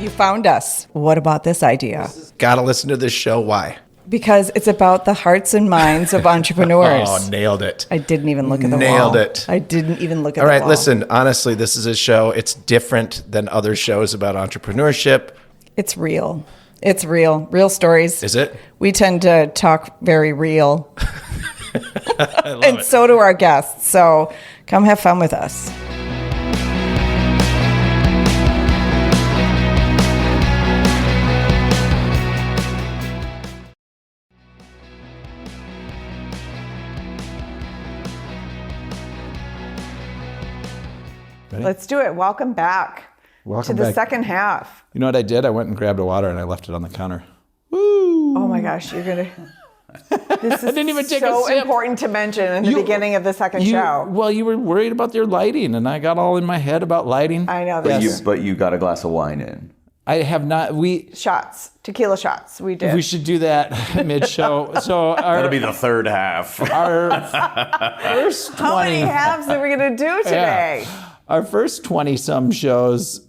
You found us. What about this idea? Gotta listen to this show. Why? Because it's about the hearts and minds of entrepreneurs. Oh, nailed it. I didn't even look at the wall. Nailed it. I didn't even look at All the right, wall. listen, honestly, this is a show. It's different than other shows about entrepreneurship. It's real. It's real. Real stories. Is it? We tend to talk very real. I love And it. so do our guests. So come have fun with us. Ready? Let's do it. Welcome back Welcome to the back. second half. You know what I did? I went and grabbed a water and I left it on the counter. Woo! Oh my gosh, you're going to... This is didn't even take a so sip. important to mention in the beginning of the second show. Well, you were worried about your lighting, and I got all in my head about lighting. I know But, this. but you got a glass of wine in. I have not. Shots. Tequila shots. We did. We should do that mid-show. So That'll be the third half. our first 20. How many halves are we going to do today? Our first 20-some shows,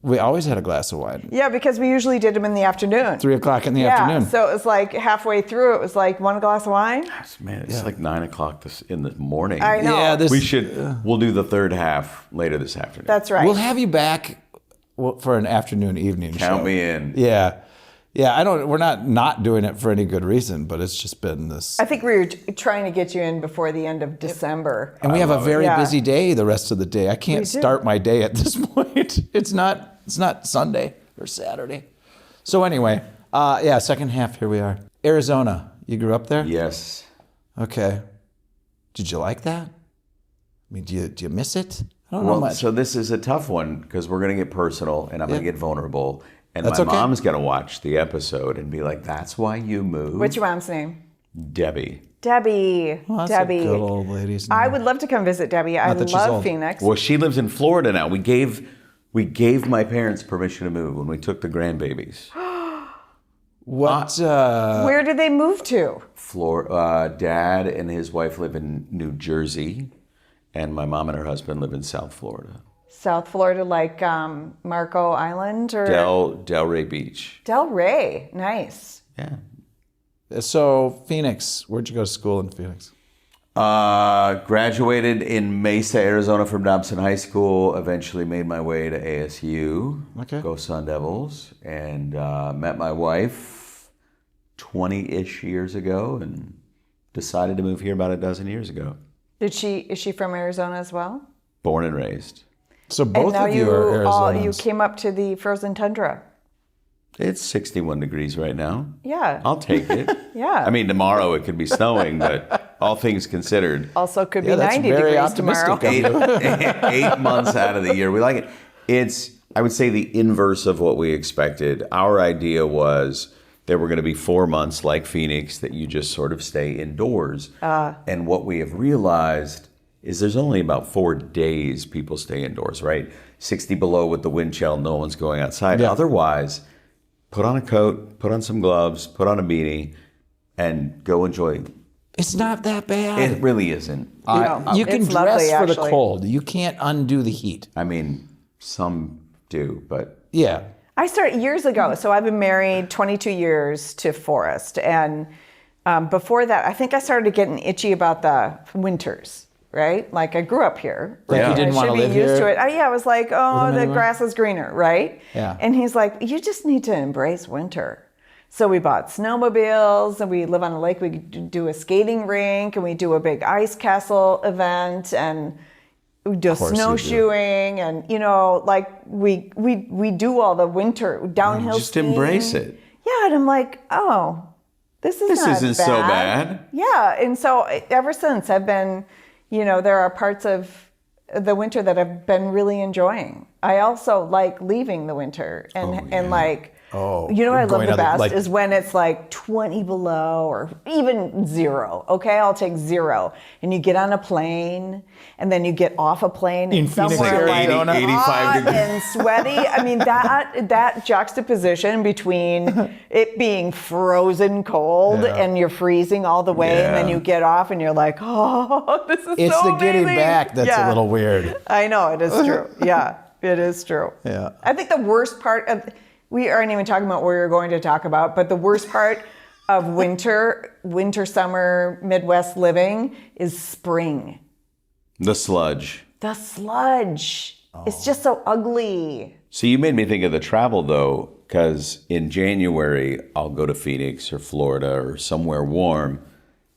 we always had a glass of wine. Yeah, because we usually did them in the afternoon. 3 o'clock in the afternoon. So it was like halfway through, it was like one glass of wine. Man, it's like 9 o'clock in the morning. I know. Yeah, We'll do the third half later this afternoon. That's right. We'll have you back for an afternoon, evening show. Count me in. Yeah. Yeah, we're not doing it for any good reason, but it's just been this. I think we were trying to get you in before the end of December. And we have a very Yeah. busy day the rest of the day. I can't We do. start my day at this point. It's not Sunday or Saturday. So anyway, second half, here we are. Arizona, you grew up there? Yes. Okay. Did you like that? I mean, do you miss it? I don't know Well, much. so this is a tough one because we're going to get personal and I'm going to get vulnerable. And That's my okay. mom's going to watch the episode and be like, that's why you moved? What's your mom's name? Debbie. Debbie. Well, that's Debbie. a good old lady's I name. would love to come visit Debbie. I that she's love old. Phoenix. Well, she lives in Florida now. We gave my parents permission to move when we took the grandbabies. What? Where did they move to? Dad and his wife live in New Jersey, and my mom and her husband live in South Florida. South Florida, like Marco Island or Delray Beach. Delray. Nice. Yeah. So Phoenix, where'd you go to school in Phoenix? Graduated in Mesa, Arizona from Dobson High School. Eventually made my way to ASU. Okay. Go Sun Devils. And met my wife 20-ish years ago and decided to move here about a dozen years ago. Is she from Arizona as well? Born and raised. So And both now of you are Arizonans. you came up to the frozen tundra. It's 61 degrees right now. Yeah. I'll take it. Yeah. I mean, tomorrow it could be snowing, but all things considered, Also could be Yeah, that's 90 very degrees optimistic tomorrow. of you. 8 months out of the year, we like it. It's, I would say, the inverse of what we expected. Our idea was there were going to be 4 months like Phoenix that you just sort of stay indoors. And what we have realized is there's only about 4 days people stay indoors, right? 60 below with the wind chill, no one's going outside. Yeah. Otherwise, put on a coat, put on some gloves, put on a beanie, and go enjoy. It's not that bad. It really isn't. You can It's dress lovely, for the actually. cold. You can't undo the heat. I mean, some do, but Yeah. I started years ago. So I've been married 22 years to Forrest. And before that, I think I started getting itchy about the winters, right? Like I grew up here. Like right? you didn't I wanna should be live used here? to it. I was like, oh, them the anywhere? grass is greener, right? Yeah. And he's like, you just need to embrace winter. So we bought snowmobiles and we live on a lake. We do a skating rink and we do a big ice castle event and we do course you do. snowshoeing and like we do all the winter downhill just skiing. embrace it. Yeah, and I'm like, oh, this This not isn't so bad. Yeah, and so ever since I've been, there are parts of the winter that I've been really enjoying. I also like leaving the winter and like Oh, you know what I love going the other- best like- is when it's like 20 below or even 0. Okay, I'll take 0. And you get on a plane, and then you get off a plane In and Phoenix, somewhere like Arizona. 85 hot degrees. and sweaty. I mean that juxtaposition between it being frozen cold Yeah. and you're freezing all the way, and then Yeah. you get off and you're like, oh, this is It's so the getting amazing. back that's Yeah. a little weird. I know, it is true. Yeah, it is true. Yeah. I think the worst part of, we aren't even talking about what we were going to talk about, but the worst part of winter, summer, Midwest living is spring. The sludge. The sludge. It's just so ugly. So you made me think of the travel though, because in January I'll go to Phoenix or Florida or somewhere warm,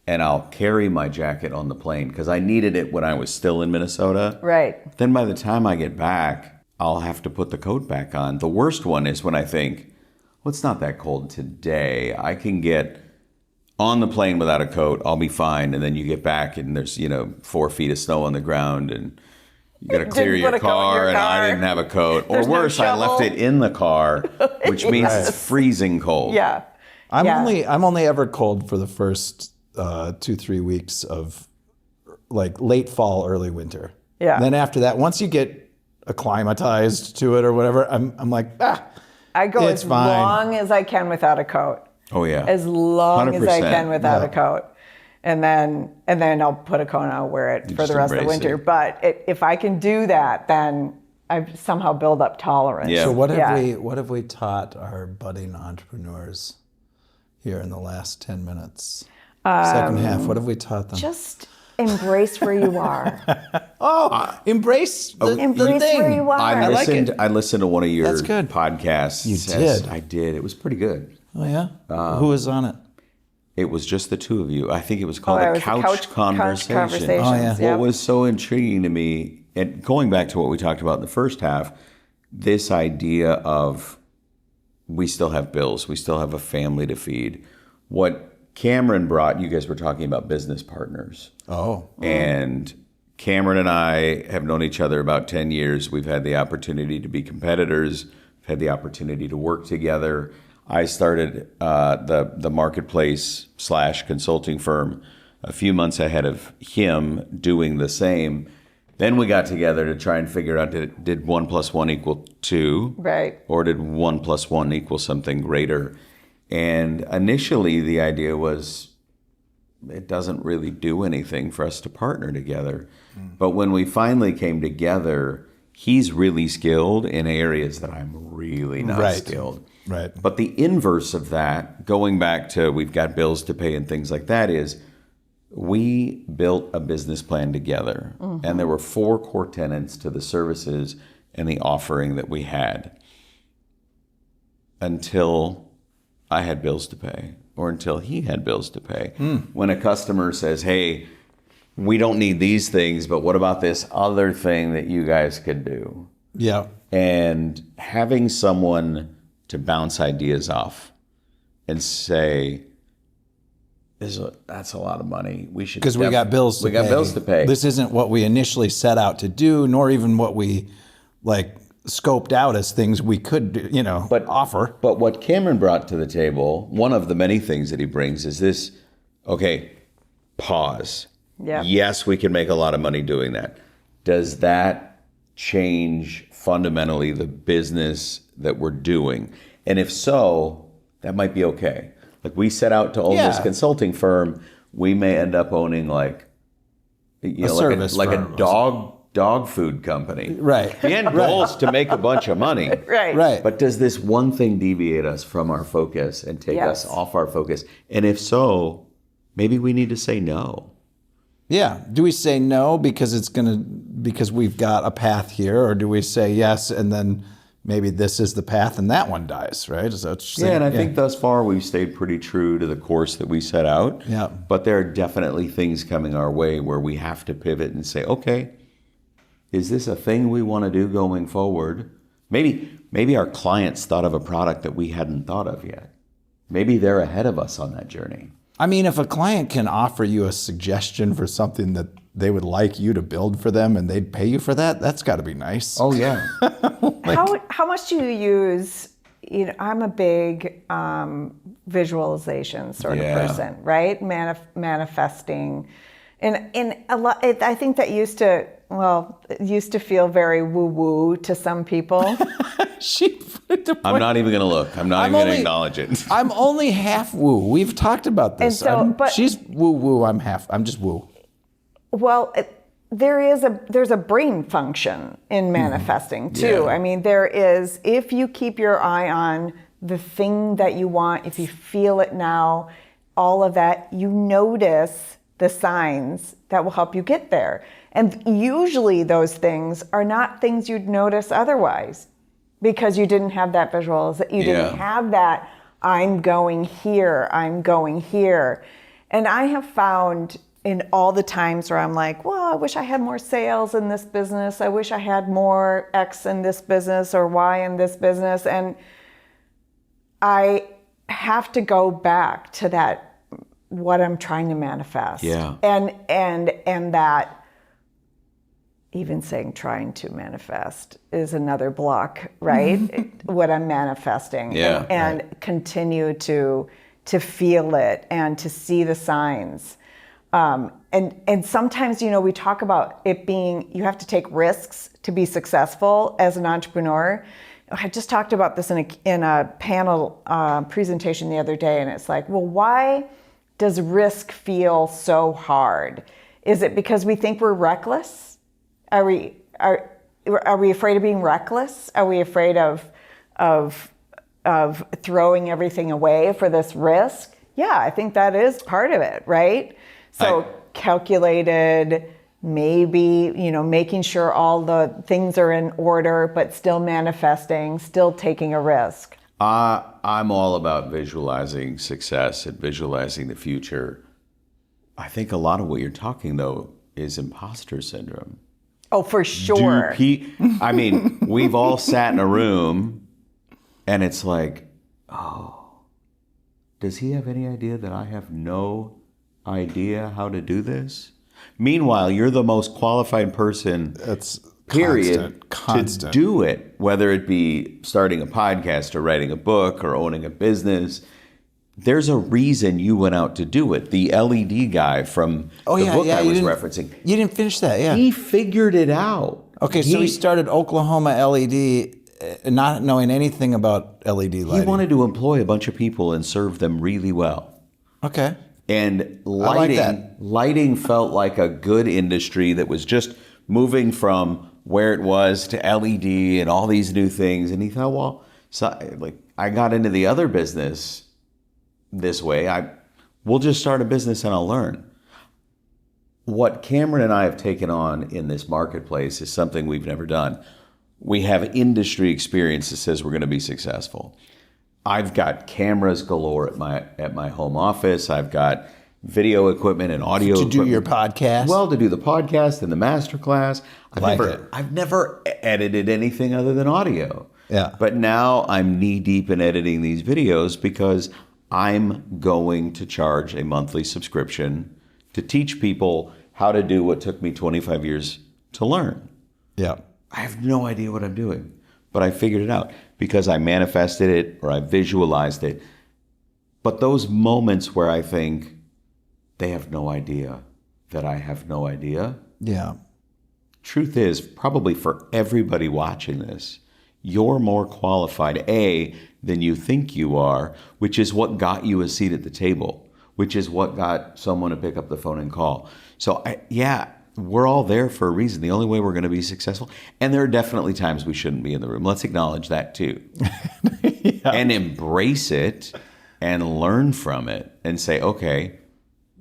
and I'll carry my jacket on the plane because I needed it when I was still in Minnesota. Right. Then by the time I get back, I'll have to put the coat back on. The worst one is when I think, well, it's not that cold today. I can get on the plane without a coat. I'll be fine. And then you get back and there's, 4 feet of snow on the ground and you got to clear Didn't your put a coat in your car, and I car. didn't have a coat. Or There's no worse, I left shovel. it in the car, which means Yes. it's freezing cold. Yeah. I'm Yeah. only ever cold for the first 2-3 weeks of like late fall, early winter. Yeah. Then after that, once you get acclimatized to it or whatever, I'm like, I go It's as fine. long as I can without a coat. Oh, yeah. As long as I 100%. can without Yeah. a coat. And then I'll put a coat on, I'll wear it for just the rest of the embrace winter. it. But if I can do that, then I've somehow built up tolerance. Yeah. so what have Yeah. what have we taught our budding entrepreneurs here in the last 10 minutes? Second half, what have we taught them? Just embrace where you are. Embrace the Embrace thing. where you are. I like listened. it. I listened to one of your That's good. podcasts. You Yes, did? I did. It was pretty good. Oh yeah, who was on it? It was just the two of you. I think it was called it a was the couch conversation. conversations. Oh, yeah. Yep. What was so intriguing to me, and going back to what we talked about in the first half, this idea of we still have bills, we still have a family to feed. What Cameron brought, you guys were talking about business partners. Oh, And Cameron and I have known each other about 10 years. We've had the opportunity to be competitors, we've had the opportunity to work together. I started the marketplace / consulting firm a few months ahead of him doing the same. Then we got together to try and figure out, did 1 + 1 equal 2? Right. Or did 1 + 1 equal something greater? And initially the idea was, it doesn't really do anything for us to partner together. But when we finally came together, he's really skilled in areas that I'm really not Right. skilled. right. But the inverse of that, going back to we've got bills to pay and things like that, is we built a business plan together. And there were 4 core tenets to the services and the offering that we had until I had bills to pay or until he had bills to pay. When a customer says, hey, we don't need these things, but what about this other thing that you guys could do? Yeah. And having someone to bounce ideas off and say, that's a lot of money. We should Because we got bills to we pay. got bills to pay. This isn't what we initially set out to do, nor even what we like scoped out as things we could do, offer. But what Cameron brought to the table, one of the many things that he brings is this, okay, pause. Yeah. Yes, we can make a lot of money doing that. Does that change fundamentally the business that we're doing? And if so, that might be okay. Like we set out to own this Yeah. consulting firm, we may end up owning like service like a firm. dog food company. Right. The end goal is to make a bunch of money. Right. Right. But does this one thing deviate us from our focus and take us Yes. off our focus? And if so, maybe we need to say no. Yeah. Do we say no because because we've got a path here, or do we say yes and then maybe this is the path and that one dies, right? Is that what you're Yeah, saying? and I think thus far we've stayed pretty true to the course that we set out. Yeah. But there are definitely things coming our way where we have to pivot and say, okay, is this a thing we want to do going forward? Maybe our clients thought of a product that we hadn't thought of yet. Maybe they're ahead of us on that journey. I mean, if a client can offer you a suggestion for something that they would like you to build for them and they'd pay you for that, that's got to be nice. Oh yeah. How much do you use I'm a big visualization sort of person, right? Manifesting. And a lot, I think that used to feel very woo-woo to some people. I'm not even going to look. I'm not even going to acknowledge it. I'm only half woo. We've talked about this. And so, she's woo-woo. I'm just woo. Well, there's a brain function in manifesting too. Yeah. I mean, there is, if you keep your eye on the thing that you want, if you feel it now, all of that, you notice the signs that will help you get there. And usually those things are not things you'd notice otherwise, because you didn't have that visualization. You didn't have that, I'm going here. And I have found in all the times where I'm like, well, I wish I had more sales in this business. I wish I had more X in this business or Y in this business. And I have to go back to that, what I'm trying to manifest. Yeah. And that even saying trying to manifest is another block, right? What I'm manifesting. Yeah. And continue to feel it and to see the signs. And sometimes, we talk about it being, you have to take risks to be successful as an entrepreneur. I just talked about this in a panel presentation the other day, and it's like, well, why does risk feel so hard? Is it because we think we're reckless? Are we afraid of being reckless? Are we afraid of throwing everything away for this risk? Yeah, I think that is part of it, right? So calculated, maybe, making sure all the things are in order, but still manifesting, still taking a risk. I'm all about visualizing success and visualizing the future. I think a lot of what you're talking, though, is imposter syndrome. Oh, for sure. I mean, we've all sat in a room and it's like, oh, does he have any idea that I have no idea how to do this? Meanwhile, you're the most qualified person, period, constant. to do it, whether it be starting a podcast or writing a book or owning a business. There's a reason you went out to do it. The LED guy from the book I was referencing. You didn't finish that, yeah. He figured it out. Okay, so he started Oklahoma LED, not knowing anything about LED lighting. He wanted to employ a bunch of people and serve them really well. Okay. And lighting felt like a good industry that was just moving from where it was to LED and all these new things. And he thought, well, I got into the other business this way. We'll just start a business and I'll learn. What Cameron and I have taken on in this marketplace is something we've never done. We have industry experience that says we're going to be successful. I've got cameras galore at my home office. I've got video equipment and audio equipment. To do your podcast? Well, to do the podcast and the masterclass. I've never edited anything other than audio. Yeah. But now I'm knee deep in editing these videos because I'm going to charge a monthly subscription to teach people how to do what took me 25 years to learn. Yeah. I have no idea what I'm doing, but I figured it out because I manifested it or I visualized it. But those moments where I think they have no idea that I have no idea. Yeah. Truth is, probably for everybody watching this, you're more qualified, A, than you think you are, which is what got you a seat at the table, which is what got someone to pick up the phone and call. So, we're all there for a reason. The only way we're going to be successful, and there are definitely times we shouldn't be in the room. Let's acknowledge that too. And embrace it and learn from it and say, okay,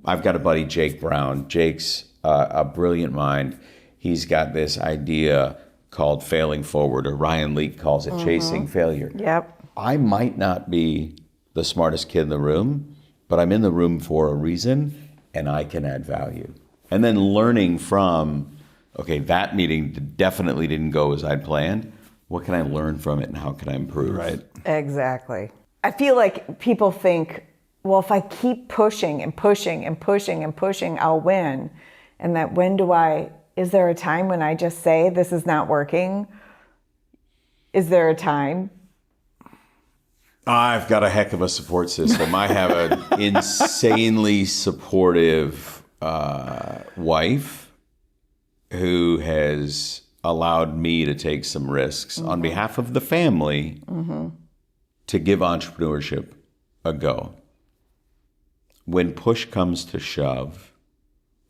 I've got a buddy, Jake Brown. Jake's a brilliant mind. He's got this idea called failing forward, or Ryan Leake calls it chasing failure. Yep. I might not be the smartest kid in the room, but I'm in the room for a reason, and I can add value. And then learning from, okay, that meeting definitely didn't go as I'd planned. What can I learn from it, and how can I improve? Right. Exactly. I feel like people think, well, if I keep pushing and pushing and pushing and pushing, I'll win. And that is there a time when I just say, this is not working? Is there a time? I've got a heck of a support system. I have an insanely supportive wife who has allowed me to take some risks on behalf of the family to give entrepreneurship a go. When push comes to shove,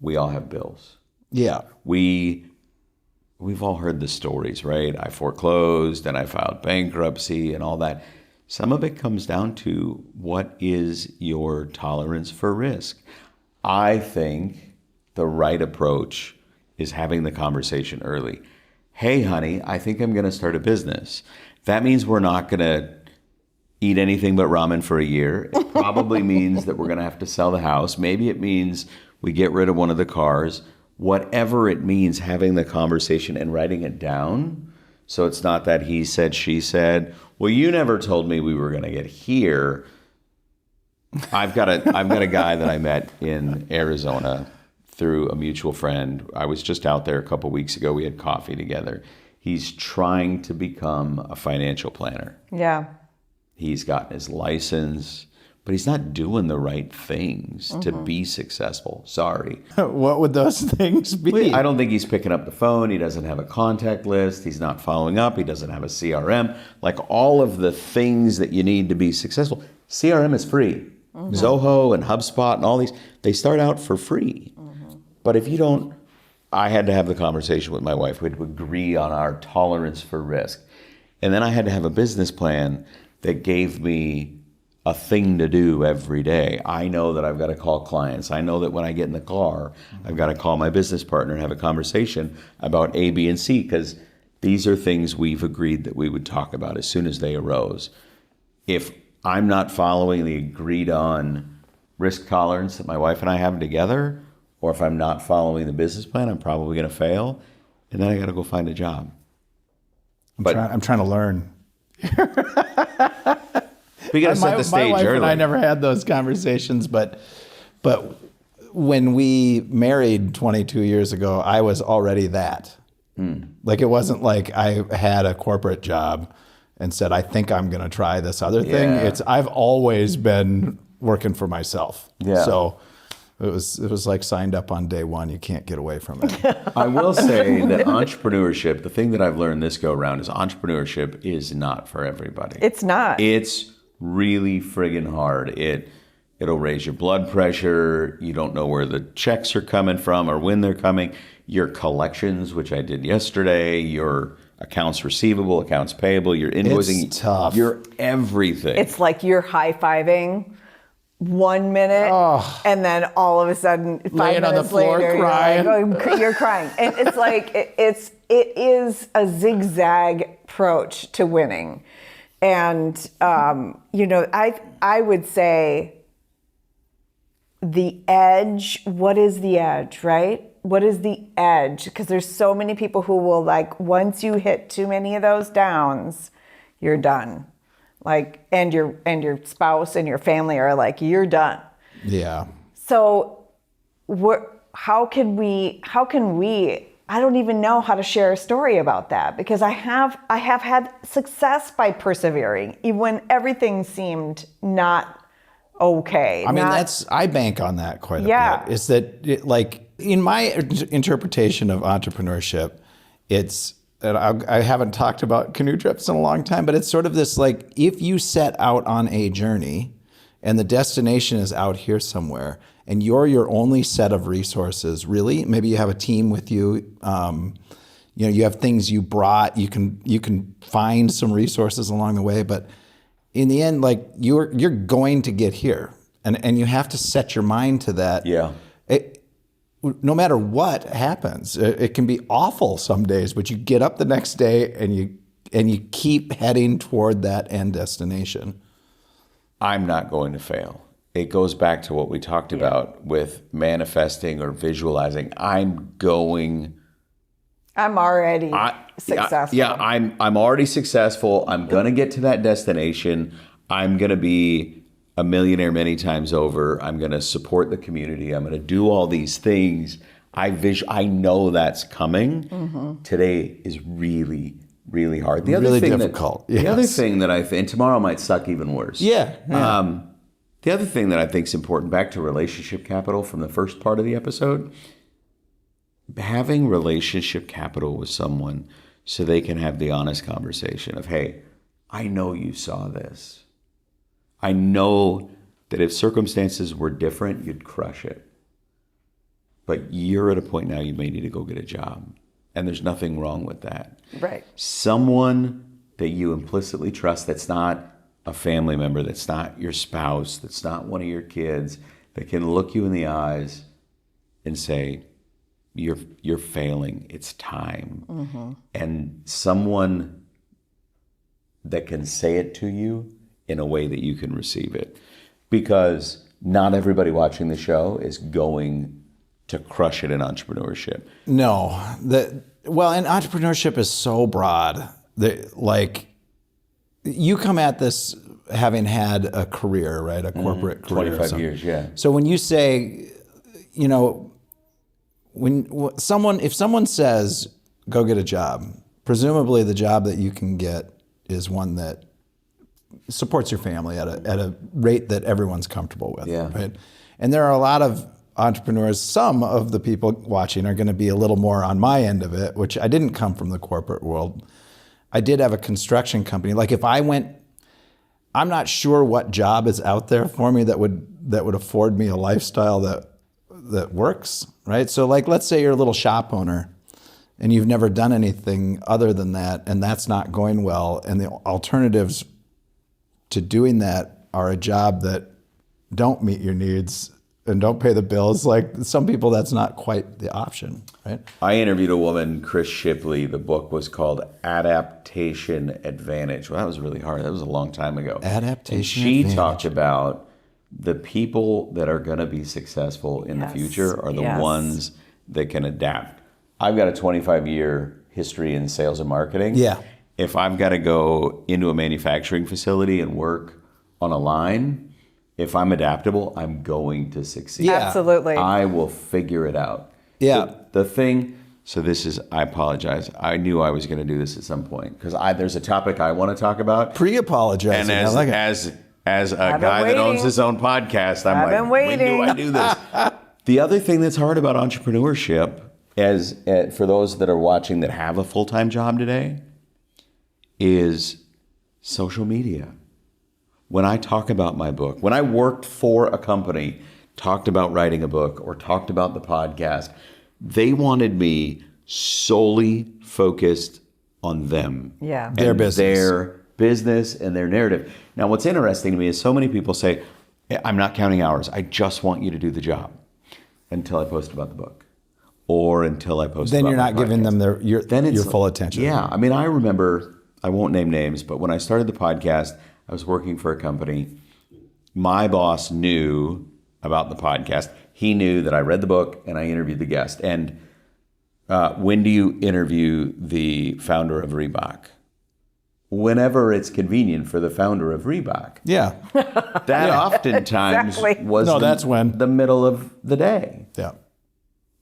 we all have bills. Yeah. We've all heard the stories, right? I foreclosed and I filed bankruptcy and all that. Some of it comes down to what is your tolerance for risk. I think the right approach is having the conversation early. Hey, honey, I think I'm going to start a business. That means we're not going to eat anything but ramen for a year. It probably means that we're going to have to sell the house. Maybe it means we get rid of one of the cars. Whatever it means, having the conversation and writing it down. So it's not that he said, she said, well, you never told me we were going to get here. I've got a guy that I met in Arizona through a mutual friend. I was just out there a couple weeks ago. We had coffee together. He's trying to become a financial planner. Yeah. He's gotten his license, but he's not doing the right things to be successful. Sorry. What would those things be? I don't think he's picking up the phone. He doesn't have a contact list. He's not following up. He doesn't have a CRM. Like all of the things that you need to be successful. CRM is free. Zoho and HubSpot and all these, they start out for free. But if you don't, I had to have the conversation with my wife. We had to agree on our tolerance for risk. And then I had to have a business plan that gave me a thing to do every day. I know that I've got to call clients. I know that when I get in the car, I've got to call my business partner and have a conversation about A, B, and C, because these are things we've agreed that we would talk about as soon as they arose. If I'm not following the agreed on risk tolerance that my wife and I have together, or if I'm not following the business plan, I'm probably going to fail, and then I got to go find a job. I'm trying to learn. We got to set the stage my wife early. and I never had those conversations, but when we married 22 years ago, I was already that. Like it wasn't like I had a corporate job and said, I think I'm going to try this other thing. Yeah. I've always been working for myself. Yeah. So it was like signed up on day one. You can't get away from it. I will say that entrepreneurship, the thing that I've learned this go around is entrepreneurship is not for everybody. It's not. It's really friggin' hard. It'll raise your blood pressure. You don't know where the checks are coming from or when they're coming. Your collections, which I did yesterday, your accounts receivable, accounts payable, your invoicing. It's tough. Your everything. It's like you're high-fiving 1 minute, and then all of a sudden, 5 Laying on the minutes floor later, crying. you're crying. And it's like, it is a zigzag approach to winning. And, I would say the edge, what is the edge, right? What is the edge? Because there's so many people who will once you hit too many of those downs, you're done. And your spouse and your family are like, you're done. Yeah. So how can we, I don't even know how to share a story about that, because I have had success by persevering even when everything seemed not okay. I mean, I bank on that quite a bit. Is that in my interpretation of entrepreneurship, and I haven't talked about canoe trips in a long time, but it's sort of this if you set out on a journey and the destination is out here somewhere and you're your only set of resources, really, maybe you have a team with you, you have things you brought, you can find some resources along the way, but in the end, you're going to get here and you have to set your mind to that. Yeah. No matter what happens, it can be awful some days, but you get up the next day and you keep heading toward that end destination. I'm not going to fail. It goes back to what we talked about with manifesting or visualizing. I'm already successful. I'm already successful. I'm going to get to that destination. I'm going to be a millionaire many times over. I'm going to support the community. I'm going to do all these things. I know that's coming. Today is really, really hard. The Really other thing difficult, The other yes. thing that I think, and tomorrow might suck even worse. Yeah. The other thing that I think is important, back to relationship capital from the first part of the episode, having relationship capital with someone so they can have the honest conversation of, hey, I know you saw this. I know that if circumstances were different, you'd crush it. But you're at a point now you may need to go get a job. And there's nothing wrong with that. Right. Someone that you implicitly trust, that's not a family member, that's not your spouse, that's not one of your kids, that can look you in the eyes and say, you're failing, it's time. Mm-hmm. And someone that can say it to you in a way that you can receive it. Because not everybody watching the show is going to crush it in entrepreneurship. No, and entrepreneurship is so broad that, like, you come at this having had a career, right? A corporate career. 25 years, yeah. So when you say, you know, if someone says, go get a job, presumably the job that you can get is one that supports your family at a rate that everyone's comfortable with, Yeah. right? And there are a lot of entrepreneurs, some of the people watching are going to be a little more on my end of it, which I didn't come from the corporate world. I did have a construction company. Like if I went, I'm not sure what job is out there for me that would afford me a lifestyle that works, right? So like, let's say you're a little shop owner and you've never done anything other than that, and that's not going well, and the alternatives to doing that are a job that don't meet your needs and don't pay the bills. Like some people, that's not quite the option, right? I interviewed a woman, Chris Shipley. The book was called Adaptation Advantage. Well, that was really hard. That was a long time ago. Adaptation And she Advantage. talked about the people that are going to be successful in the Yes. future are the Yes. ones that can adapt. I've got a 25-year history in sales and marketing. Yeah. If I've got to go into a manufacturing facility and work on a line, if I'm adaptable, I'm going to succeed. Yeah. Absolutely. I will figure it out. Yeah. The thing, so this is, I apologize. I knew I was going to do this at some point because there's a topic I want to talk about. Pre-apologizing. And I like it. as a been guy that owns waiting. his own podcast, I'm I've like, been when do waiting. I do this? The other thing that's hard about entrepreneurship, for those that are watching that have a full-time job today, is social media. When I talk about my book, when I worked for a company, talked about writing a book or talked about the podcast, they wanted me solely focused on them. Yeah. Their and business. Their business and their narrative. Now, what's interesting to me is so many people say, I'm not counting hours. I just want you to do the job until I post about the book or until I post Then about you're my not giving podcast. them your full attention. Yeah. I mean, I remember, I won't name names, but when I started the podcast, I was working for a company. My boss knew about the podcast. He knew that I read the book and I interviewed the guest. And when do you interview the founder of Reebok? Whenever it's convenient for the founder of Reebok. Yeah. That oftentimes Exactly. was that's when. the middle of the day. Yeah.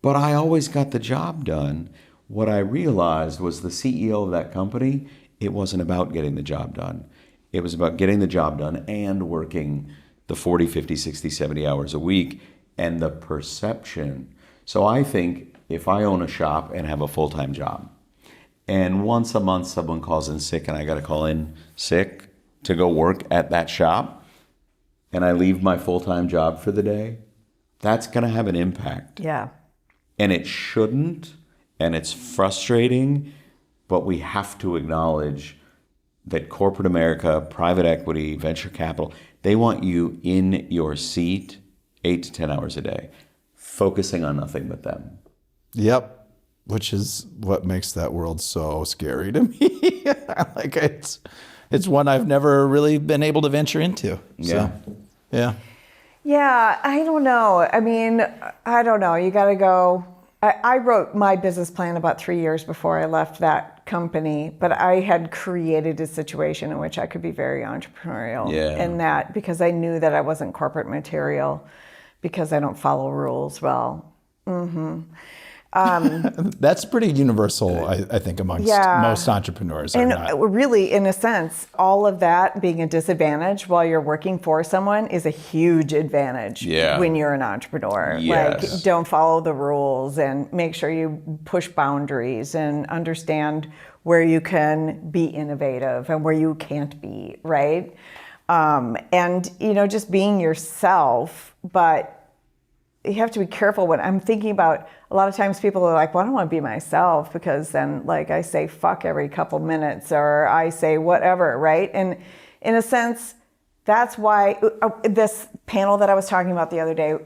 But I always got the job done. What I realized was the CEO of that company, it wasn't about getting the job done. It was about getting the job done and working the 40, 50, 60, 70 hours a week and the perception. So I think if I own a shop and have a full-time job and once a month someone calls in sick and I got to call in sick to go work at that shop and I leave my full-time job for the day, that's going to have an impact. Yeah. And it shouldn't, and it's frustrating, but we have to acknowledge that corporate America, private equity, venture capital, they want you in your seat 8 to 10 hours a day, focusing on nothing but them. Yep. Which is what makes that world so scary to me. Like it's one I've never really been able to venture into. Yeah. So, yeah. Yeah, I don't know. I mean, I don't know. You got to go. I wrote my business plan about 3 years before I left that company, but I had created a situation in which I could be very entrepreneurial in that because I knew that I wasn't corporate material because I don't follow rules well. That's pretty universal, I think, amongst most entrepreneurs. And really, in a sense, all of that being a disadvantage while you're working for someone is a huge advantage when you're an entrepreneur. Yes. Like, don't follow the rules and make sure you push boundaries and understand where you can be innovative and where you can't be, right? And, just being yourself, but you have to be careful when I'm thinking about, a lot of times people are like, well, I don't want to be myself because then like I say fuck every couple minutes or I say whatever, right? And in a sense, that's why this panel that I was talking about the other day,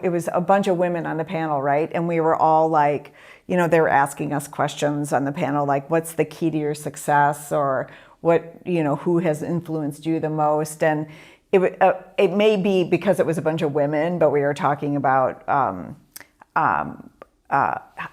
it was a bunch of women on the panel, right? And we were all like, they were asking us questions on the panel, like, what's the key to your success, or what, who has influenced you the most? And it may be because it was a bunch of women, but we were talking about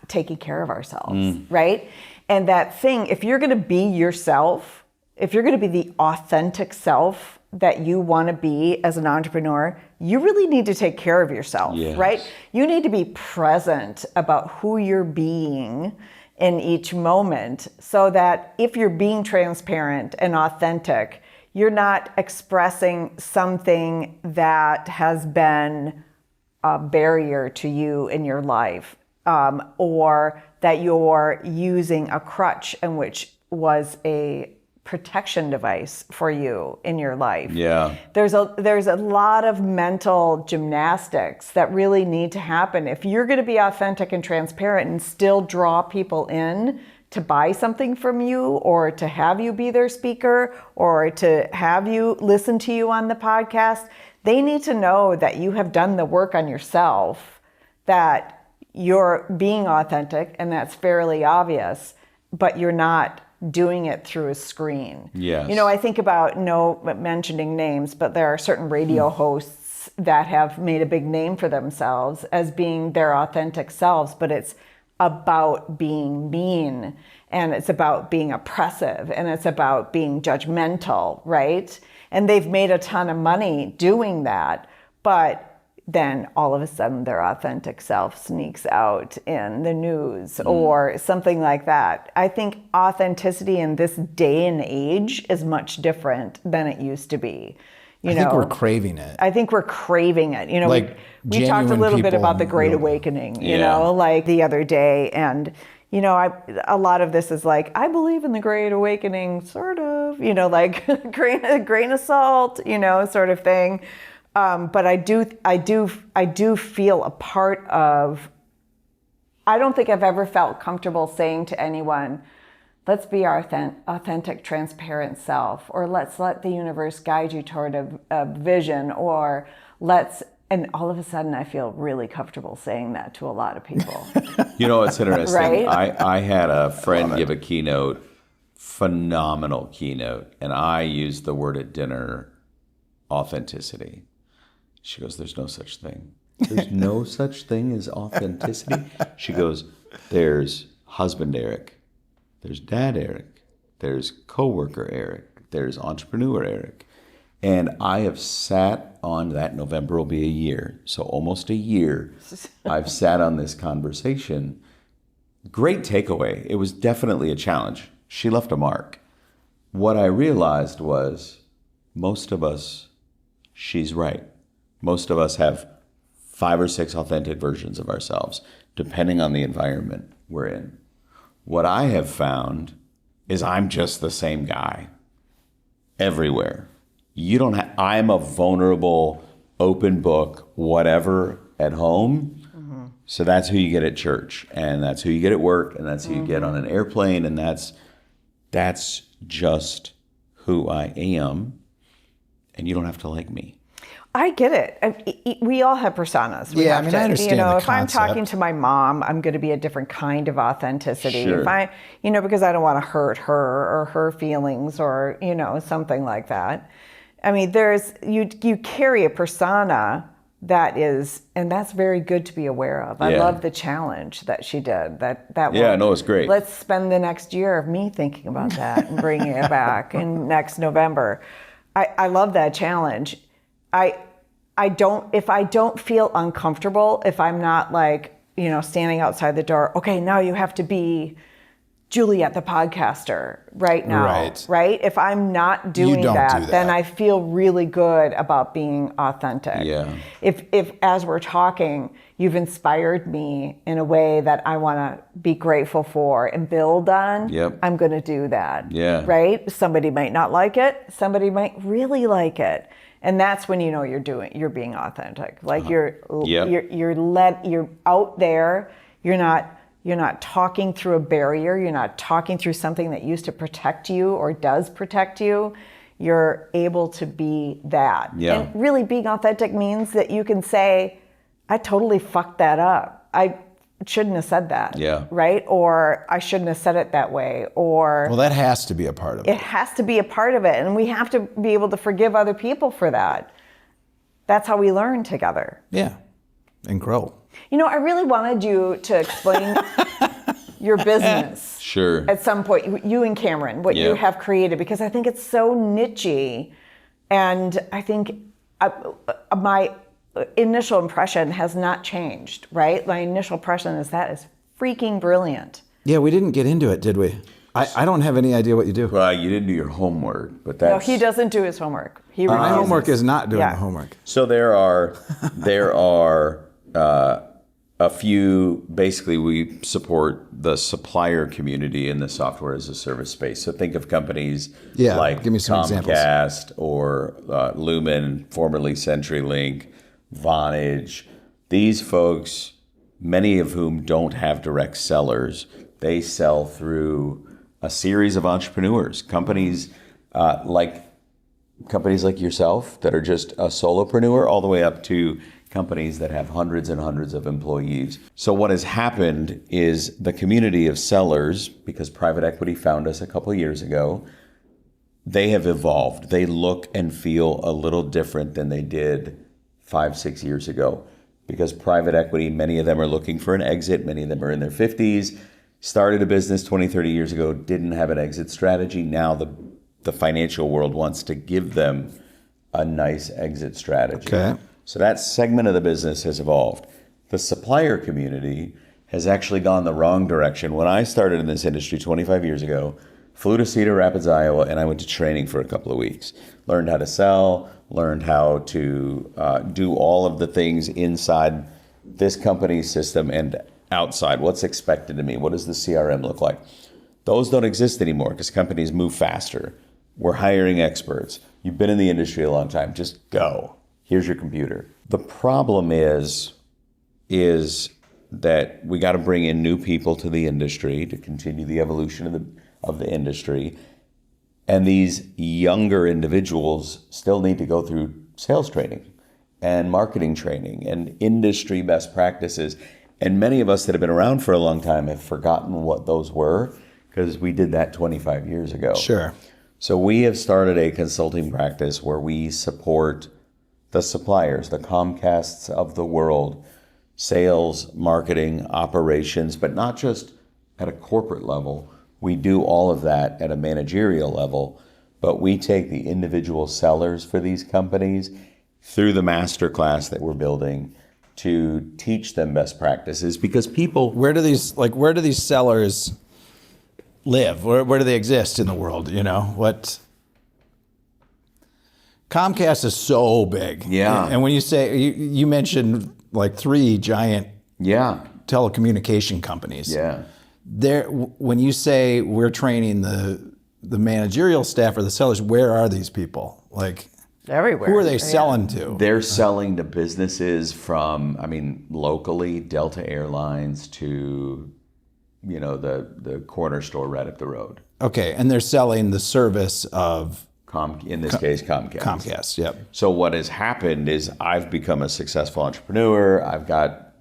taking care of ourselves, right? And that thing, if you're going to be yourself, if you're going to be the authentic self that you want to be as an entrepreneur, you really need to take care of yourself, right? You need to be present about who you're being in each moment, so that if you're being transparent and authentic, you're not expressing something that has been a barrier to you in your life, or that you're using a crutch, and which was a protection device for you in your life. Yeah. There's a lot of mental gymnastics that really need to happen if you're going to be authentic and transparent and still draw people in to buy something from you, or to have you be their speaker, or to have you listen to you on the podcast. They need to know that you have done the work on yourself, that you're being authentic, and that's fairly obvious, but you're not doing it through a screen. Yes. I think about, no mentioning names, but there are certain radio hosts that have made a big name for themselves as being their authentic selves, but it's about being mean, and it's about being oppressive, and it's about being judgmental, right? And they've made a ton of money doing that, but then all of a sudden their authentic self sneaks out in the news or something like that. I think authenticity in this day and age is much different than it used to be. I think we're craving it. I think we're craving it. Like we talked a little bit about the Great really. Awakening, like the other day. And, a lot of this is like, I believe in the Great Awakening, sort of, like grain of salt, sort of thing. But I do feel a part of, I don't think I've ever felt comfortable saying to anyone, let's be our authentic, transparent self, or let's let the universe guide you toward a vision, or and all of a sudden I feel really comfortable saying that to a lot of people. It's interesting. Right? I had a friend give a keynote, phenomenal keynote, and I used the word at dinner, authenticity. She goes, there's no such thing. There's no such thing as authenticity. She goes, there's husband Eric. There's dad Eric. There's coworker Eric. There's entrepreneur Eric. And I have sat on that, November will be a year, so almost a year, I've sat on this conversation. Great takeaway. It was definitely a challenge. She left a mark. What I realized was, most of us, she's right. Most of us have 5 or 6 authentic versions of ourselves, depending on the environment we're in. What I have found is I'm just the same guy everywhere. I'm a vulnerable, open book, whatever at home. Mm-hmm. So that's who you get at church, and that's who you get at work, and that's who you get on an airplane, and that's just who I am, and you don't have to like me. I get it. We all have personas. I understand the if I'm concept. talking to my mom, I'm going to be a different kind of authenticity. Sure. If I, because I don't want to hurt her or her feelings or, something like that. I mean, you carry a persona that is, and that's very good to be aware of. I love the challenge that she did. It's great. Let's spend the next year of me thinking about that and bringing it back in next November. I love that challenge. If I don't feel uncomfortable, if I'm not like, standing outside the door, okay, now you have to be Juliet the podcaster right now, right? If I'm not doing that, then I feel really good about being authentic. Yeah. If as we're talking, you've inspired me in a way that I want to be grateful for and build on, I'm going to do that. Yeah. Right? Somebody might not like it. Somebody might really like it. And that's when you're being authentic. Like you're out there. You're not talking through a barrier. You're not talking through something that used to protect you or does protect you. You're able to be that. Yeah. And really being authentic means that you can say, I totally fucked that up. I shouldn't have said that. Yeah. Right? Or I shouldn't have said it that way. Or Well, that has to be a part of it. It has to be a part of it. And we have to be able to forgive other people for that. That's how we learn together. Yeah. And grow. I really wanted you to explain your business. Sure. At some point, you and Cameron, what you have created, because I think it's so niche-y. And I think my initial impression has not changed, right? My initial impression is that is freaking brilliant. Yeah, we didn't get into it, did we? I don't have any idea what you do. Well, you didn't do your homework, but that's... No, he doesn't do his homework. My homework is not doing the homework. So there are a few, basically we support the supplier community in the software as a service space. So think of companies like give me some Comcast or Lumen, formerly CenturyLink, Vonage. These folks, many of whom don't have direct sellers, they sell through a series of entrepreneurs, companies like yourself that are just a solopreneur, all the way up to companies that have hundreds and hundreds of employees. So what has happened is the community of sellers, because private equity found us a couple of years ago, they have evolved. They look and feel a little different than they did 5-6 years ago, because private equity, many of them are looking for an exit. Many of them are in their 50s, started a business 20-30 years ago, didn't have an exit strategy. Now the financial world wants to give them a nice exit strategy. Okay. So that segment of the business has evolved. The supplier community has actually gone the wrong direction. When I started in this industry 25 years ago, flew to Cedar Rapids, Iowa, and I went to training for a couple of weeks. Learned how to sell, learned how to do all of the things inside this company's system and outside. What's expected of me? What does the CRM look like? Those don't exist anymore because companies move faster. We're hiring experts. You've been in the industry a long time. Just go. Here's your computer. The problem is that we got to bring in new people to the industry to continue the evolution of the industry. And these younger individuals still need to go through sales training and marketing training and industry best practices. And many of us that have been around for a long time have forgotten what those were because we did that 25 years ago. Sure. So we have started a consulting practice where we support the suppliers, the Comcasts of the world, sales, marketing, operations, but not just at a corporate level. We do all of that at a managerial level, but we take the individual sellers for these companies through the master class that we're building to teach them best practices, because people... Where do these sellers live? Where do they exist in the world? What... Comcast is so big. Yeah. And when you say, you mentioned like 3 giant telecommunication companies. Yeah. When you say we're training the managerial staff or the sellers, where are these people? Like everywhere. Who are they selling to? They're selling to businesses from, locally, Delta Airlines to, the corner store right up the road. Okay. And they're selling the service of... in this case, Comcast. Comcast, yep. So what has happened is I've become a successful entrepreneur. I've got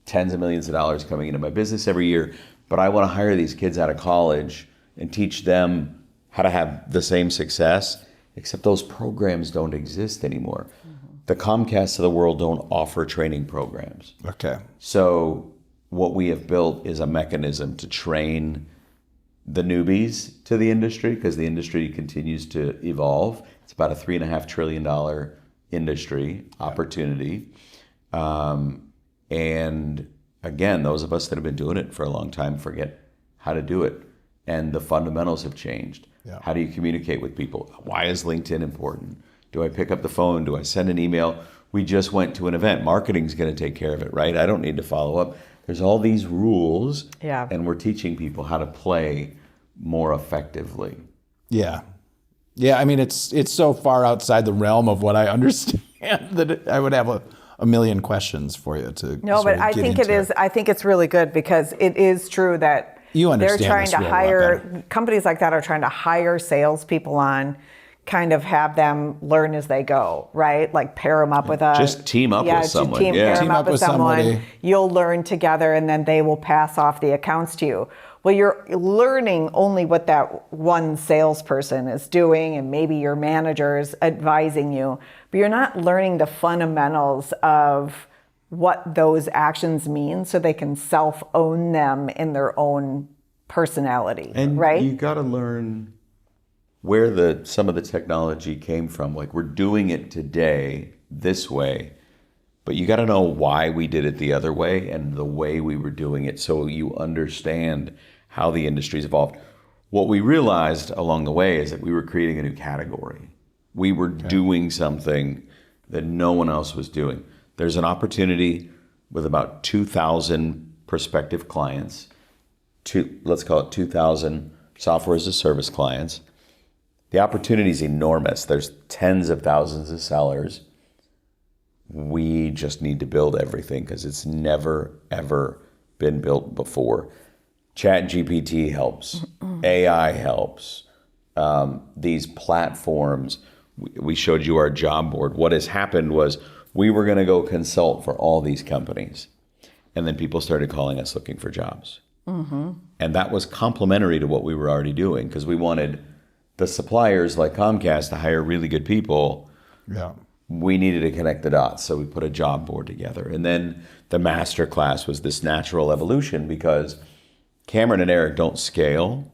tens of millions of dollars coming into my business every year, but I want to hire these kids out of college and teach them how to have the same success, except those programs don't exist anymore. Mm-hmm. The Comcasts of the world don't offer training programs. Okay. So what we have built is a mechanism to train the newbies to the industry, because the industry continues to evolve. It's about a $3.5 trillion industry opportunity. And again, those of us that have been doing it for a long time forget how to do it. And the fundamentals have changed. Yeah. How do you communicate with people? Why is LinkedIn important? Do I pick up the phone? Do I send an email? We just went to an event. Marketing's going to take care of it, right? I don't need to follow up. There's all these rules, and we're teaching people how to play more effectively. Yeah. Yeah, I mean, it's so far outside the realm of what I understand that I would have a million questions for you to but I think it is. I think it's really good because it is true that they're trying to hire, companies like that are trying to hire salespeople on, kind of have them learn as they go, right? Like pair them up with just team up with someone. Pair them up with someone. You'll learn together, and then they will pass off the accounts to you. Well, you're learning only what that one salesperson is doing, and maybe your manager is advising you, but you're not learning the fundamentals of what those actions mean so they can self-own them in their own personality, and right? You got to learn where some of the technology came from. Like, we're doing it today this way, but you got to know why we did it the other way and the way we were doing it, so you understand how the industry's evolved. What we realized along the way is that we were creating a new category. We were doing something that no one else was doing. There's an opportunity with about 2,000 prospective clients, let's call it 2,000 software as a service clients. The opportunity is enormous. There's tens of thousands of sellers. We just need to build everything because it's never, ever been built before. ChatGPT helps. AI helps. These platforms, we showed you our job board. What has happened was we were going to go consult for all these companies. And then people started calling us looking for jobs. And that was complementary to what we were already doing because we wanted the suppliers like Comcast to hire really good people. Yeah. We needed to connect the dots. So we put a job board together. And then the master class was this natural evolution because Cameron and Eric don't scale,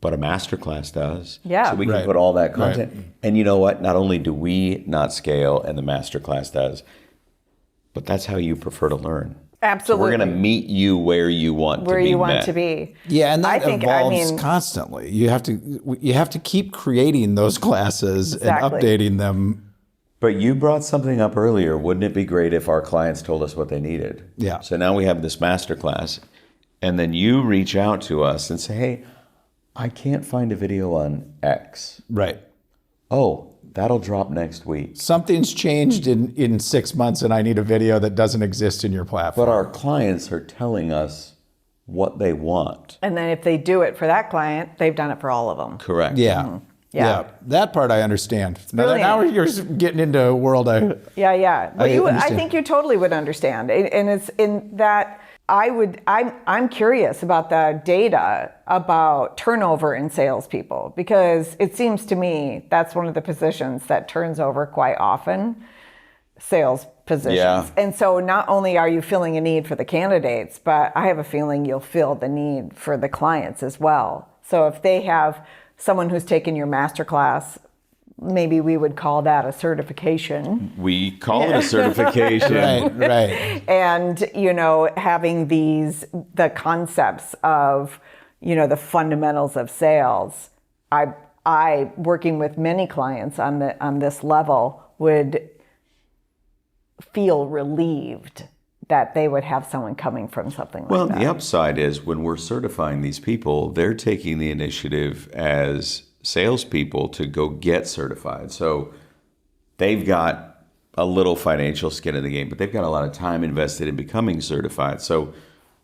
but a master class does. Yeah. So we can put all that content. Right. And you know what? Not only do we not scale and the master class does, but that's how you prefer to learn. Absolutely. So we're going to meet you where you want to be. Yeah, and that evolves constantly. You have to keep creating those classes and updating them. But you brought something up earlier. Wouldn't it be great if our clients told us what they needed? Yeah. So now we have this master class, and then you reach out to us and say, hey, I can't find a video on X. Right. Oh, that'll drop next week. Something's changed in 6 months and I need a video that doesn't exist in your platform. But our clients are telling us what they want. And then if they do it for that client, they've done it for all of them. Correct. Yeah. Mm-hmm. Yeah. That part I understand. Now you're getting into a world But I think you totally would understand. And it's in that I'm curious about the data about turnover in salespeople because it seems to me that's one of the positions that turns over quite often, sales positions. Yeah. And so not only are you filling a need for the candidates, but I have a feeling you'll fill the need for the clients as well. So if they have someone who's taken your masterclass, maybe we would call that a certification. We call it a certification. Right. And, having the concepts of, the fundamentals of sales. I working with many clients on this level would feel relieved that they would have someone coming from something like that. Well, the upside is when we're certifying these people, they're taking the initiative as salespeople to go get certified. So they've got a little financial skin in the game, but they've got a lot of time invested in becoming certified. So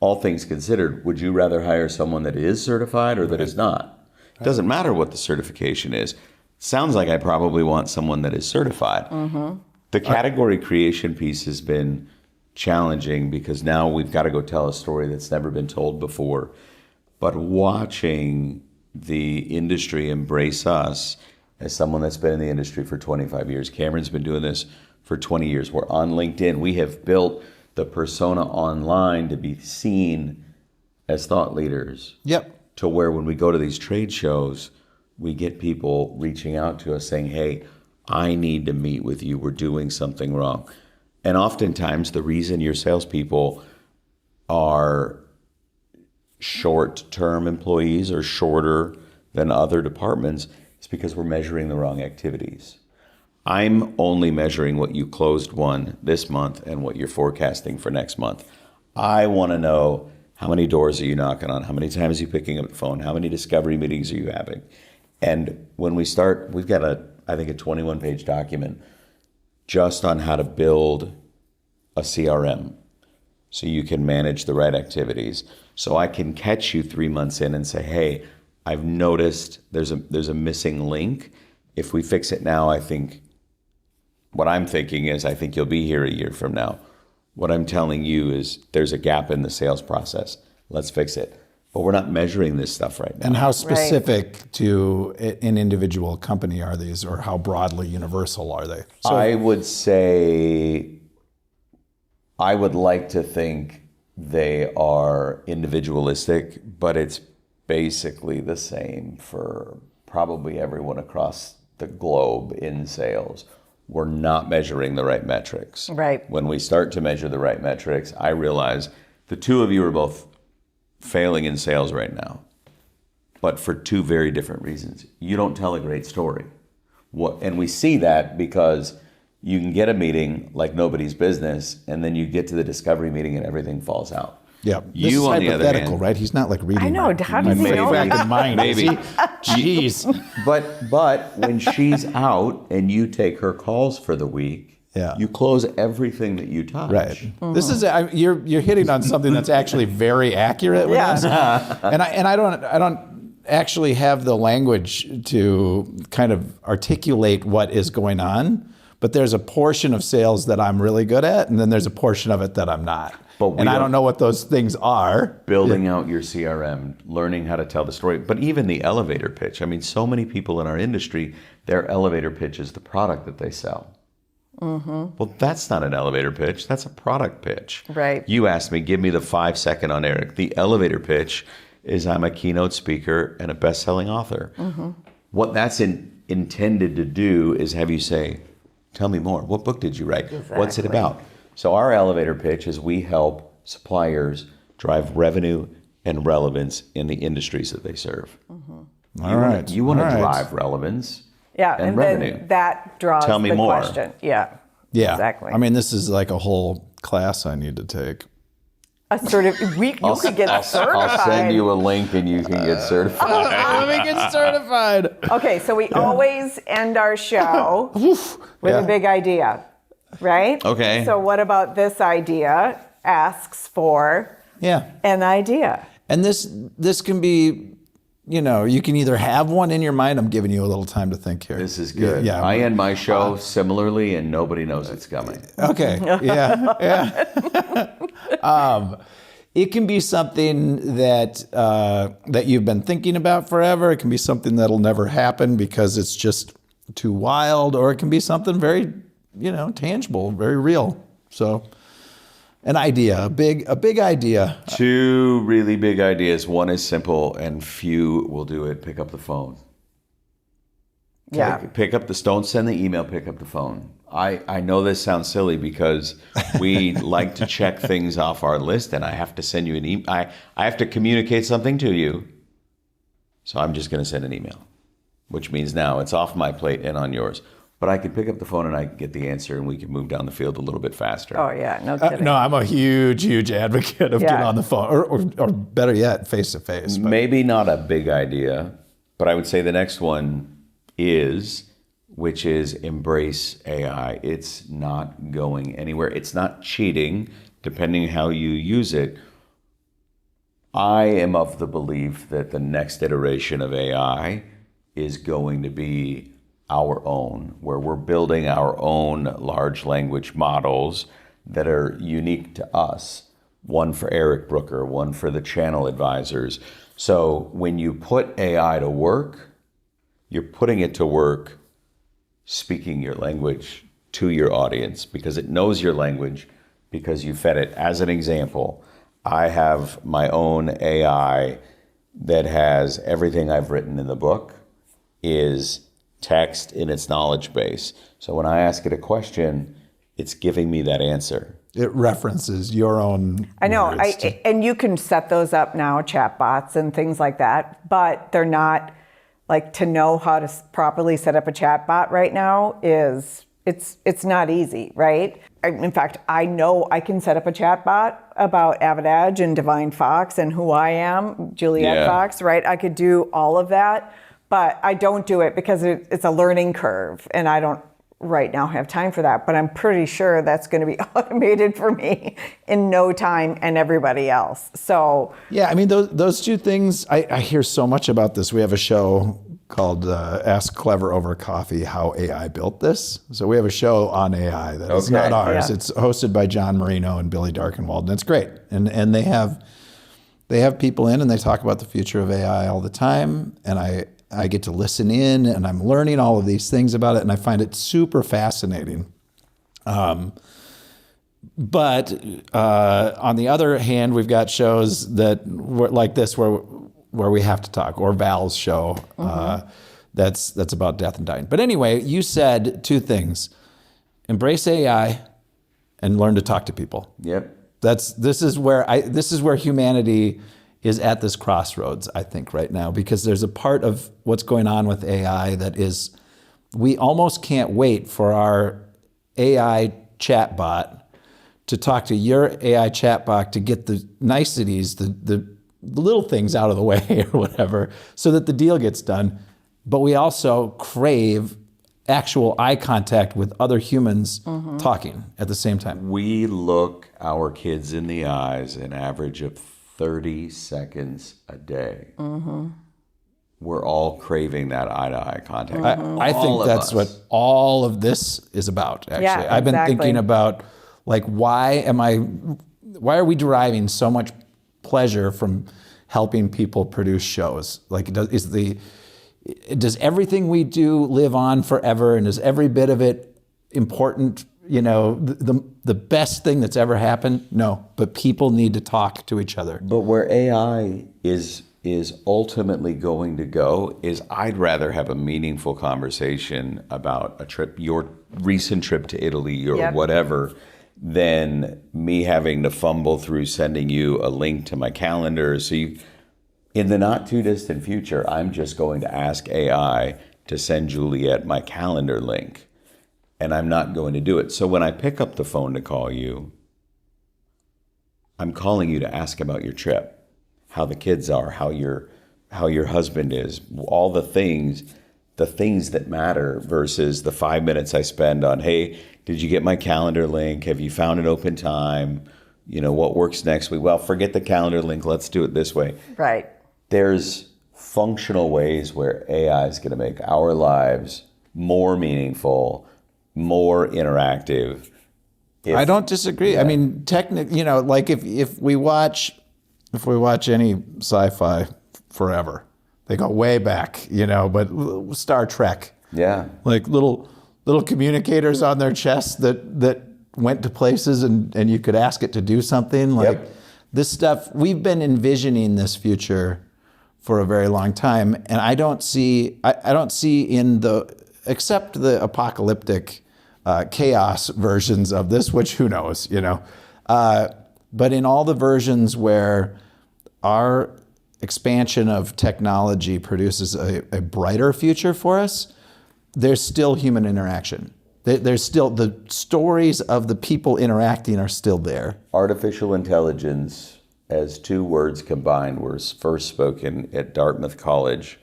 all things considered, would you rather hire someone that is certified or that is not? It doesn't matter what the certification is. Sounds like I probably want someone that is certified. Mm-hmm. The category creation piece has been challenging because now we've got to go tell a story that's never been told before. But watching the industry embrace us as someone that's been in the industry for 25 years. Cameron's been doing this for 20 years. We're on LinkedIn. We have built the persona online to be seen as thought leaders. Yep. To where when we go to these trade shows, we get people reaching out to us saying, hey, I need to meet with you. We're doing something wrong. And oftentimes the reason your salespeople are short-term employees or shorter than other departments, it's because we're measuring the wrong activities. I'm only measuring what you closed won this month and what you're forecasting for next month. I want to know how many doors are you knocking on, how many times are you picking up the phone, how many discovery meetings are you having. And when we start, we've got I think a 21-page document just on how to build a CRM so you can manage the right activities. So I can catch you 3 months in and say, hey, I've noticed there's a missing link. If we fix it now, I think what I'm thinking is I think you'll be here a year from now. What I'm telling you is there's a gap in the sales process. Let's fix it. But we're not measuring this stuff right now. And how specific to an individual company are these, or how broadly universal are they? So, I would say, I would like to think they are individualistic, but it's basically the same for probably everyone across the globe in sales. We're not measuring the right metrics. Right. When we start to measure the right metrics, I realize the two of you are both failing in sales right now, but for two very different reasons. You don't tell a great story. And we see that because you can get a meeting like nobody's business, and then you get to the discovery meeting and everything falls out. yeah, this You, is on the other hypothetical, hand, right? He's not like reading. I know. How does he my know back that? in mind. Maybe. Jeez. But when she's out and you take her calls for the week, Yeah. you close everything that you touch. Right. This is you're hitting on something that's actually very accurate with Yeah. this. And I don't actually have the language to kind of articulate what is going on, but there's a portion of sales that I'm really good at, and then there's a portion of it that I'm not. But we and I don't- don't know what those things are. Building out your CRM, learning how to tell the story, but even the elevator pitch. I mean, so many people in our industry, their elevator pitch is the product that they sell. Well, that's not an elevator pitch. That's a product pitch. Right. You asked me, give me the 5-second on Eric. The elevator pitch is I'm a keynote speaker and a best-selling author. What that's intended to do is have you say, tell me more. What book did you write? What's it Exactly. about? So our elevator pitch is we help suppliers drive revenue and relevance in the industries that they serve. All right. You want to All right. drive relevance Yeah, and and revenue. then that draws Tell me the more. question. Yeah. Yeah. Exactly. I mean, this is like a whole class I need to take. You could get certified. I'll send you a link and you can get certified. Let me get certified. Okay, so we always end our show with Yeah. a big idea, right? Okay. So what about this idea asks for Yeah. an idea? And this can be, you can either have one in your mind. I'm giving you a little time to think here. This is good. Yeah. I end my show similarly and nobody knows it's coming. Okay. Yeah. Yeah. It can be something that you've been thinking about forever. It can be something that'll never happen because it's just too wild, or it can be something very, tangible, very real. So, an idea, a big idea. Two really big ideas. One is simple and few will do it. Pick up the phone. Yeah. Pick up don't send the email, pick up the phone. I know this sounds silly because we like to check things off our list and I have to send you an email. I have to communicate something to you. So I'm just going to send an email, which means now it's off my plate and on yours. But I can pick up the phone and I can get the answer and we can move down the field a little bit faster. Oh yeah, no kidding. No, I'm a huge advocate of Yeah. getting on the phone, or better yet, face to face. Maybe not a big idea, but I would say the next one which is embrace AI. It's not going anywhere. It's not cheating, depending how you use it. I am of the belief that the next iteration of AI is going to be our own, where we're building our own large language models that are unique to us. One for Eric Brooker, one for the channel advisors. So when you put AI to work, you're putting it to work speaking your language to your audience because it knows your language because you fed it. As an example, I have my own AI that has everything I've written in the book is text in its knowledge base. So when I ask it a question, it's giving me that answer. it references your own. I know. words And you can set those up now, chat bots and things like that, but they're not like, to know how to properly set up a chat bot right now it's not easy, right? In fact, I know I can set up a chat bot about AvidEdge and DevineFox and who I am, Juliet Fox, right? I could do all of that, but I don't do it because it's a learning curve, and I don't right now have time for that. But I'm pretty sure that's going to be automated for me in no time, and everybody else. So yeah, I mean, those two things, I hear so much about this. We have a show called Ask Clever Over Coffee, How AI Built This. So we have a show on AI that is not ours. Yeah. It's hosted by John Marino and Billy Darkenwald, and it's great. And they have people in, and they talk about the future of AI all the time. And I get to listen in, and I'm learning all of these things about it, and I find it super fascinating. But on the other hand, we've got shows that like this where we have to talk, or Val's show that's about death and dying. But anyway, you said two things: embrace AI and learn to talk to people. Yep. This is where humanity is at this crossroads, I think, right now, because there's a part of what's going on with AI that is, we almost can't wait for our AI chatbot to talk to your AI chatbot to get the niceties, the little things out of the way or whatever, so that the deal gets done. But we also crave actual eye contact with other humans talking at the same time. We look our kids in the eyes an average of 30 seconds a day. We're all craving that eye-to-eye contact. I think that's what all of this is about, actually. Yeah, I've been thinking about, like, why are we deriving so much pleasure from helping people produce shows? Like, does everything we do live on forever, and is every bit of it important? You know, the best thing that's ever happened? No, but people need to talk to each other. But where AI is ultimately going to go is, I'd rather have a meaningful conversation about a trip, your recent trip to Italy or whatever, than me having to fumble through sending you a link to my calendar. So in the not too distant future, I'm just going to ask AI to send Juliet my calendar link. And I'm not going to do it. So when I pick up the phone to call you, I'm calling you to ask about your trip, how the kids are, how your husband is, all the things that matter, versus the 5 minutes I spend on, hey, did you get my calendar link? Have you found an open time? You know, what works next week? Well, forget the calendar link. Let's do it this way. Right. There's functional ways where AI is going to make our lives more meaningful, more interactive. I don't disagree. I mean, technically, you know, like if we watch any sci-fi forever, they go way back, you know, but Star Trek. Yeah. Like little communicators on their chests that went to places and you could ask it to do something. Like this stuff, we've been envisioning this future for a very long time, and I don't see except the apocalyptic chaos versions of this, which who knows, you know. But in all the versions where our expansion of technology produces a brighter future for us, there's still human interaction. There's still the stories of the people interacting are still there. Artificial intelligence, as two words combined, were first spoken at Dartmouth College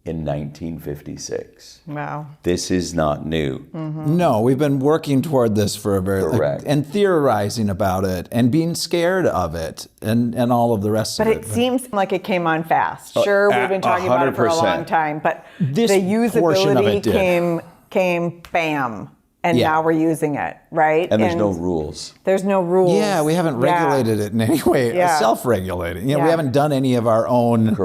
in 1956. Wow. This is not new. No, we've been working toward this for a very long time, and theorizing about it and being scared of it and all of the rest of it. But it seems like it came on fast. Sure, we've been talking about it for a long time, but this the usability came bam. And now we're using it, right? And there's no rules. There's no rules. Yeah, we haven't regulated it in any way. Self-regulating. We haven't done any of our own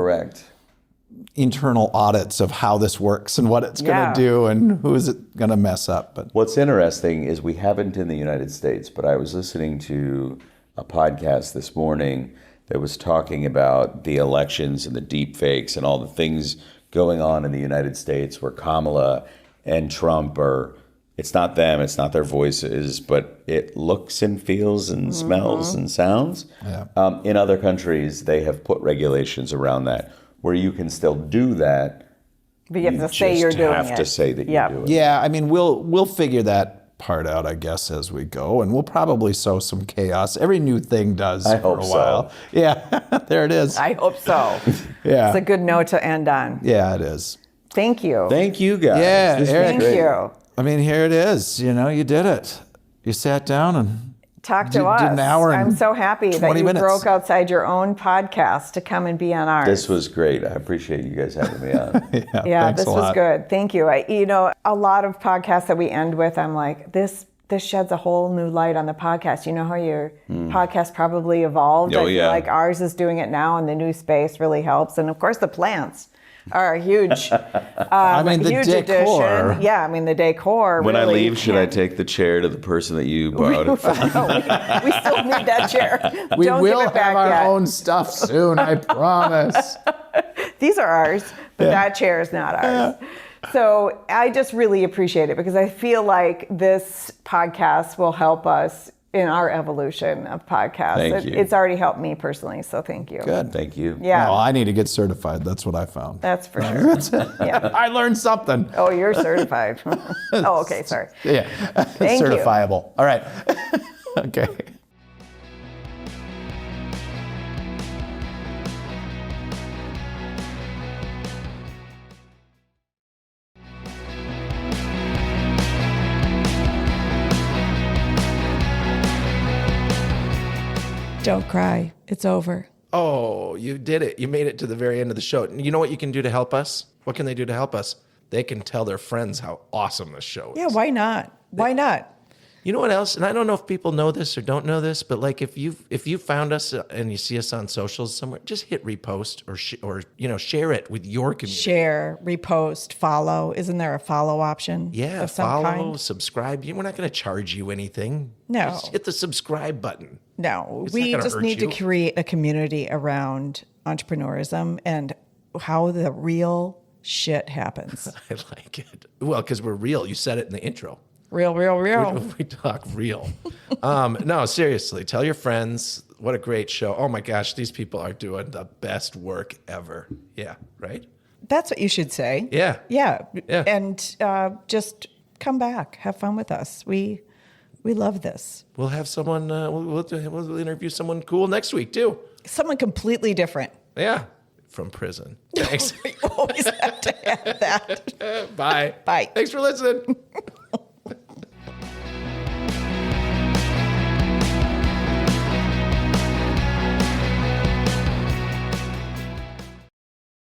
internal audits of how this works and what it's going to do and who is it going to mess up. But what's interesting is we haven't in the United States, but I was listening to a podcast this morning that was talking about the elections and the deep fakes and all the things going on in the United States, where Kamala and Trump are it's not them, it's not their voices, but it looks and feels and smells and sounds. Yeah. In other countries, they have put regulations around that where you can still do that. But you have to say you're doing it. You have to say that you're doing it. Yeah, I mean, we'll figure that part out, I guess, as we go, and we'll probably sow some chaos. Every new thing does I for hope a while. so. Yeah, there it is. I hope so. Yeah. It's a good note to end on. Yeah, it is. Thank you. Thank you, guys. Yeah, This was Eric. Thank great. you. I mean, here it is. You know, you did it. You sat down and Talk to did us. an hour and I'm so happy that 20 you minutes. broke outside your own podcast to come and be on ours. This was great. I appreciate you guys having me on. Yeah, thanks this a was lot. good. Thank you. A lot of podcasts that we end with, I'm like, this sheds a whole new light on the podcast. You know how your podcast probably evolved? Oh, I feel yeah. like ours is doing it now, and the new space really helps. And of course, the plants are a huge, I mean, the huge decor. addition. Yeah, I mean, the decor. When really I leave, should I take the chair to the person that you borrowed it from? we still need that chair. We Don't will give it back have our yet. own stuff soon, I promise. These are ours, but that chair is not ours. So I just really appreciate it because I feel like this podcast will help us in our evolution of podcasts. Thank you. It's already helped me personally, so thank you. Good. Thank you. Yeah, Well, I need to get certified. That's what I found. that's for sure. Yeah. I learned something. Oh, you're certified. Oh, okay, sorry. Yeah. Thank you. Certifiable. All right. Okay. Don't cry. It's over. Oh, you did it. You made it to the very end of the show. You know what you can do to help us? What can they do to help us? They can tell their friends how awesome this show is. Yeah, why not? Why not? You know what else? And I don't know if people know this or don't know this, but like if you found us and you see us on socials somewhere, just hit repost or share it with your community. Share, repost, follow. Isn't there a follow option? Yeah, of some follow, kind? subscribe. We're not going to charge you anything. No. Just hit the subscribe button. No, It's we not gonna just hurt need you. to create a community around entrepreneurism and how the real shit happens. I like it. Well, because we're real. You said it in the intro. Real. We talk real. No, seriously, tell your friends. What a great show. Oh my gosh, these people are doing the best work ever. Yeah, right? That's what you should say. Yeah. Yeah. Yeah. And just come back. Have fun with us. We love this. We'll have someone, we'll interview someone cool next week too. Someone completely different. Yeah, from prison. Thanks. We always have to have that. Bye. Bye. Thanks for listening.